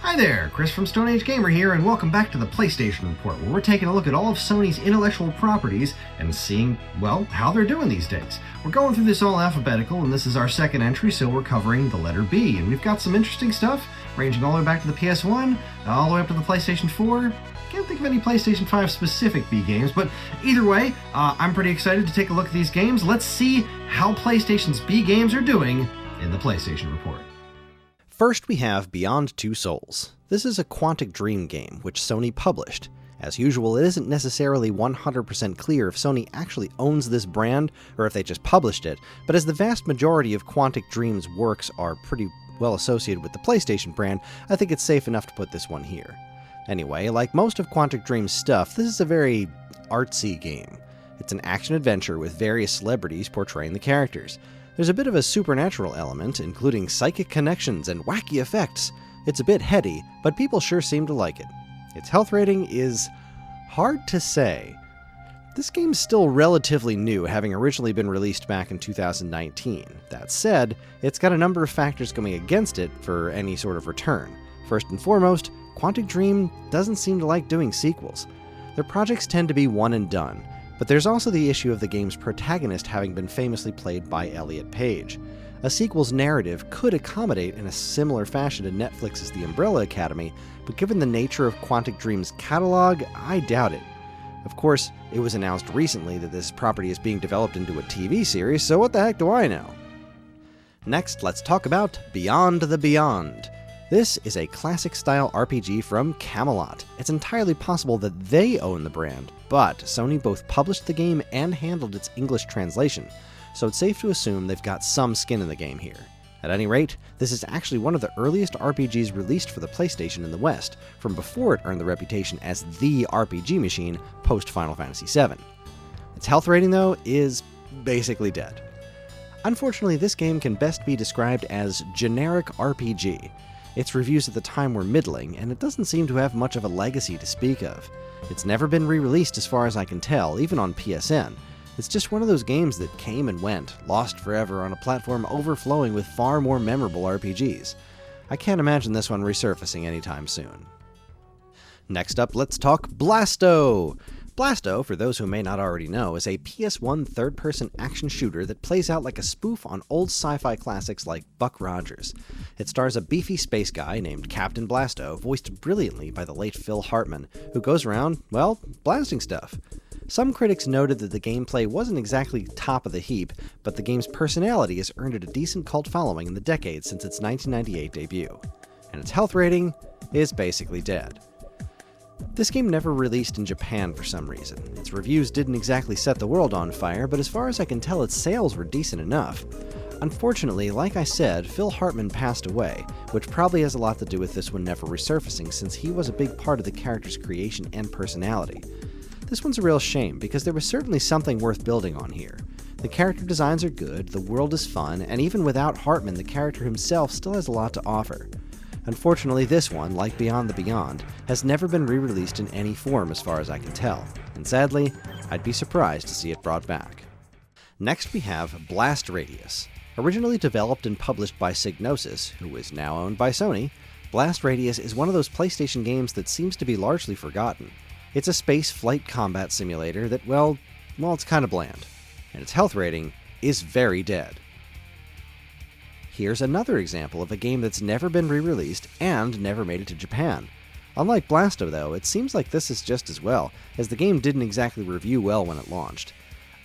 Hi there, Chris from Stone Age Gamer here, and welcome back to the PlayStation Report, where we're taking a look at all of Sony's intellectual properties and seeing, well, how they're doing these days. We're going through this all alphabetical, and this is our second entry, so we're covering the letter B. And we've got some interesting stuff, ranging all the way back to the PS1, all the way up to the PlayStation 4. Can't think of any PlayStation 5 specific B games, but either way, I'm pretty excited to take a look at these games. Let's see how PlayStation's B games are doing in the PlayStation Report. First, we have Beyond Two Souls. This is a Quantic Dream game, which Sony published. As usual, it isn't necessarily 100% clear if Sony actually owns this brand, or if they just published it, but as the vast majority of Quantic Dream's works are pretty well associated with the PlayStation brand, I think it's safe enough to put this one here. Anyway, like most of Quantic Dream's stuff, this is a very artsy game. It's an action-adventure with various celebrities portraying the characters. There's a bit of a supernatural element, including psychic connections and wacky effects. It's a bit heady, but people sure seem to like it. Its health rating is hard to say. This game's still relatively new, having originally been released back in 2019. That said, it's got a number of factors going against it for any sort of return. First and foremost, Quantic Dream doesn't seem to like doing sequels. Their projects tend to be one and done. But there's also the issue of the game's protagonist having been famously played by Elliot Page. A sequel's narrative could accommodate in a similar fashion to Netflix's The Umbrella Academy, but given the nature of Quantic Dream's catalog, I doubt it. Of course, it was announced recently that this property is being developed into a TV series, so what the heck do I know? Next, let's talk about Beyond the Beyond. This is a classic-style RPG from Camelot. It's entirely possible that they own the brand, but Sony both published the game and handled its English translation, so it's safe to assume they've got some skin in the game here. At any rate, this is actually one of the earliest RPGs released for the PlayStation in the West, from before it earned the reputation as the RPG machine post-Final Fantasy VII. Its health rating, though, is basically dead. Unfortunately, this game can best be described as generic RPG. Its reviews at the time were middling, and it doesn't seem to have much of a legacy to speak of. It's never been re-released as far as I can tell, even on PSN. It's just one of those games that came and went, lost forever on a platform overflowing with far more memorable RPGs. I can't imagine this one resurfacing anytime soon. Next up, let's talk Blasto! Blasto, for those who may not already know, is a PS1 third-person action shooter that plays out like a spoof on old sci-fi classics like Buck Rogers. It stars a beefy space guy named Captain Blasto, voiced brilliantly by the late Phil Hartman, who goes around, well, blasting stuff. Some critics noted that the gameplay wasn't exactly top of the heap, but the game's personality has earned it a decent cult following in the decades since its 1998 debut. And its health rating is basically dead. This game never released in Japan for some reason. Its reviews didn't exactly set the world on fire, but as far as I can tell, its sales were decent enough. Unfortunately, like I said, Phil Hartman passed away, which probably has a lot to do with this one never resurfacing, since he was a big part of the character's creation and personality. This one's a real shame, because there was certainly something worth building on here. The character designs are good, the world is fun, and even without Hartman, the character himself still has a lot to offer. Unfortunately, this one, like Beyond the Beyond, has never been re-released in any form as far as I can tell, and sadly, I'd be surprised to see it brought back. Next we have Blast Radius. Originally developed and published by Psygnosis, who is now owned by Sony, Blast Radius is one of those PlayStation games that seems to be largely forgotten. It's a space flight combat simulator that, well, it's kind of bland, and its health rating is very dead. Here's another example of a game that's never been re-released and never made it to Japan. Unlike Blasto, though, it seems like this is just as well, as the game didn't exactly review well when it launched.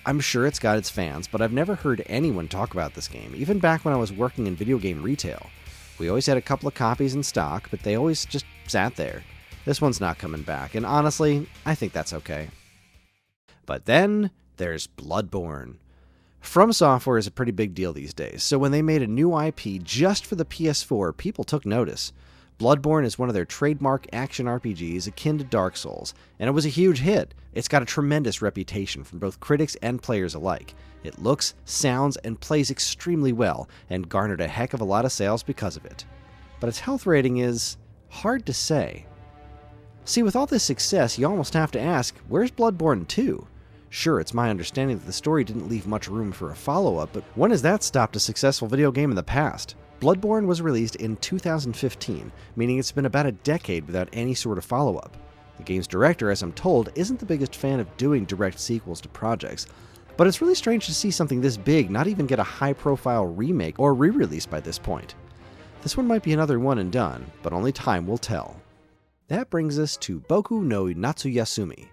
I'm sure it's got its fans, but I've never heard anyone talk about this game, even back when I was working in video game retail. We always had a couple of copies in stock, but they always just sat there. This one's not coming back, and honestly, I think that's okay. But then, there's Bloodborne. From Software is a pretty big deal these days, so when they made a new IP just for the PS4, people took notice. Bloodborne is one of their trademark action RPGs akin to Dark Souls, and it was a huge hit. It's got a tremendous reputation from both critics and players alike. It looks, sounds, and plays extremely well, and garnered a heck of a lot of sales because of it. But its health rating is hard to say. See, with all this success, you almost have to ask, where's Bloodborne 2? Sure, it's my understanding that the story didn't leave much room for a follow-up, but when has that stopped a successful video game in the past? Bloodborne was released in 2015, meaning it's been about a decade without any sort of follow-up. The game's director, as I'm told, isn't the biggest fan of doing direct sequels to projects, but it's really strange to see something this big not even get a high-profile remake or re-release by this point. This one might be another one and done, but only time will tell. That brings us to Boku no Natsuyasumi.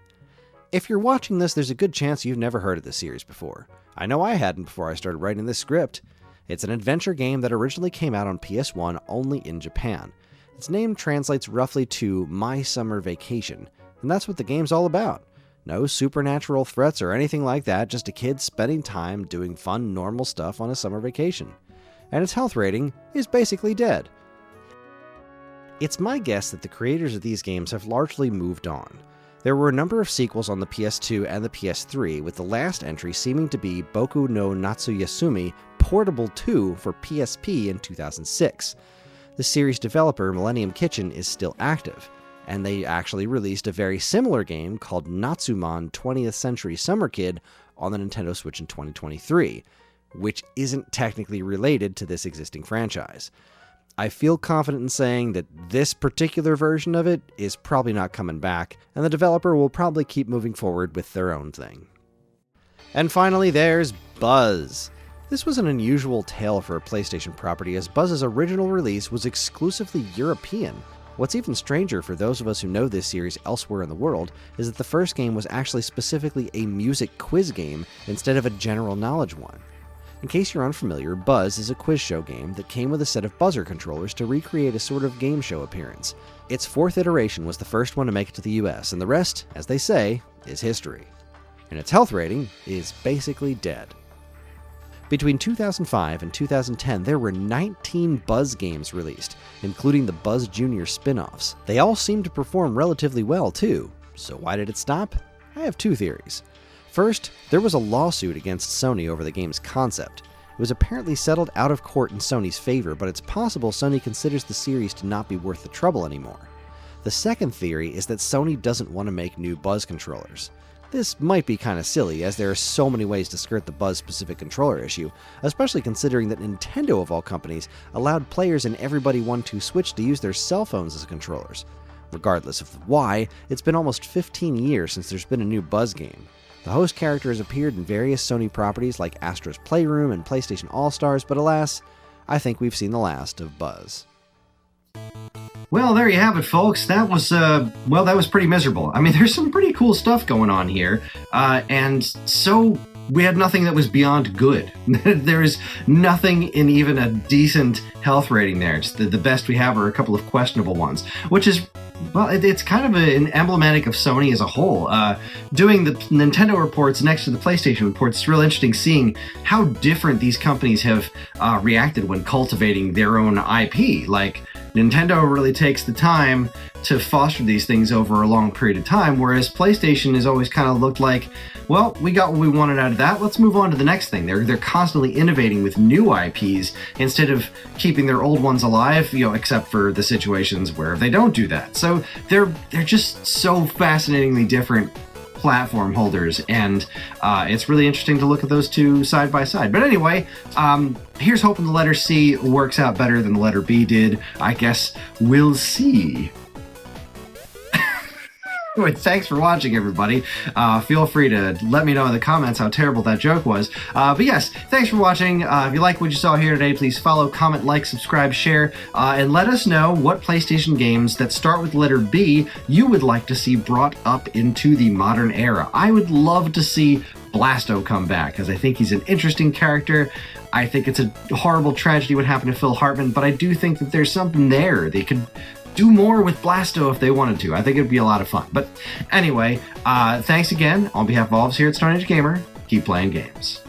If you're watching this, there's a good chance you've never heard of this series before. I know I hadn't before I started writing this script. It's an adventure game that originally came out on PS1 only in Japan. Its name translates roughly to My Summer Vacation, and that's what the game's all about. No supernatural threats or anything like that, just a kid spending time doing fun, normal stuff on a summer vacation. And its health rating is basically dead. It's my guess that the creators of these games have largely moved on. There were a number of sequels on the PS2 and the PS3, with the last entry seeming to be Boku no Natsuyasumi Portable 2 for PSP in 2006. The series developer Millennium Kitchen is still active, and they actually released a very similar game called Natsumon 20th Century Summer Kid on the Nintendo Switch in 2023, which isn't technically related to this existing franchise. I feel confident in saying that this particular version of it is probably not coming back, and the developer will probably keep moving forward with their own thing. And finally, there's Buzz. This was an unusual tale for a PlayStation property, as Buzz's original release was exclusively European. What's even stranger for those of us who know this series elsewhere in the world is that the first game was actually specifically a music quiz game instead of a general knowledge one. In case you're unfamiliar, Buzz is a quiz show game that came with a set of buzzer controllers to recreate a sort of game show appearance. Its fourth iteration was the first one to make it to the US, and the rest, as they say, is history. And its health rating is basically dead. Between 2005 and 2010, there were 19 Buzz games released, including the Buzz Jr. spin-offs. They all seemed to perform relatively well, too. So why did it stop? I have two theories. First, there was a lawsuit against Sony over the game's concept. It was apparently settled out of court in Sony's favor, but it's possible Sony considers the series to not be worth the trouble anymore. The second theory is that Sony doesn't want to make new Buzz controllers. This might be kind of silly, as there are so many ways to skirt the Buzz-specific controller issue, especially considering that Nintendo, of all companies, allowed players in Everybody 1-2 Switch to use their cell phones as controllers. Regardless of why, it's been almost 15 years since there's been a new Buzz game. The host character has appeared in various Sony properties like Astro's Playroom and PlayStation All-Stars, but alas, I think we've seen the last of Buzz. Well, there you have it, folks. That was pretty miserable. I mean, there's some pretty cool stuff going on here, and so we had nothing that was beyond good. There's nothing in even a decent health rating there. Just the best we have are a couple of questionable ones, which is, well, it's kind of an emblematic of Sony as a whole. Doing the Nintendo reports next to the PlayStation reports, it's real interesting seeing how different these companies have reacted when cultivating their own IP. Like, Nintendo really takes the time to foster these things over a long period of time, whereas PlayStation has always kind of looked like, well, we got what we wanted out of that, let's move on to the next thing. They're constantly innovating with new IPs instead of keeping their old ones alive, except for the situations where they don't do that. So they're just so fascinatingly different platform holders, and it's really interesting to look at those two side by side. But anyway, here's hoping the letter C works out better than the letter B did. I guess we'll see. Anyway, thanks for watching, everybody. Feel free to let me know in the comments how terrible that joke was. But yes, thanks for watching. If you like what you saw here today, please follow, comment, like, subscribe, share, and let us know what PlayStation games that start with the letter B you would like to see brought up into the modern era. I would love to see Blasto come back, because I think he's an interesting character. I think it's a horrible tragedy what happened to Phil Hartman, but I do think that there's something there. They could do more with Blasto if they wanted to. I think it'd be a lot of fun. But anyway, thanks again. On behalf of all of us here at Stone Age Gamer, keep playing games.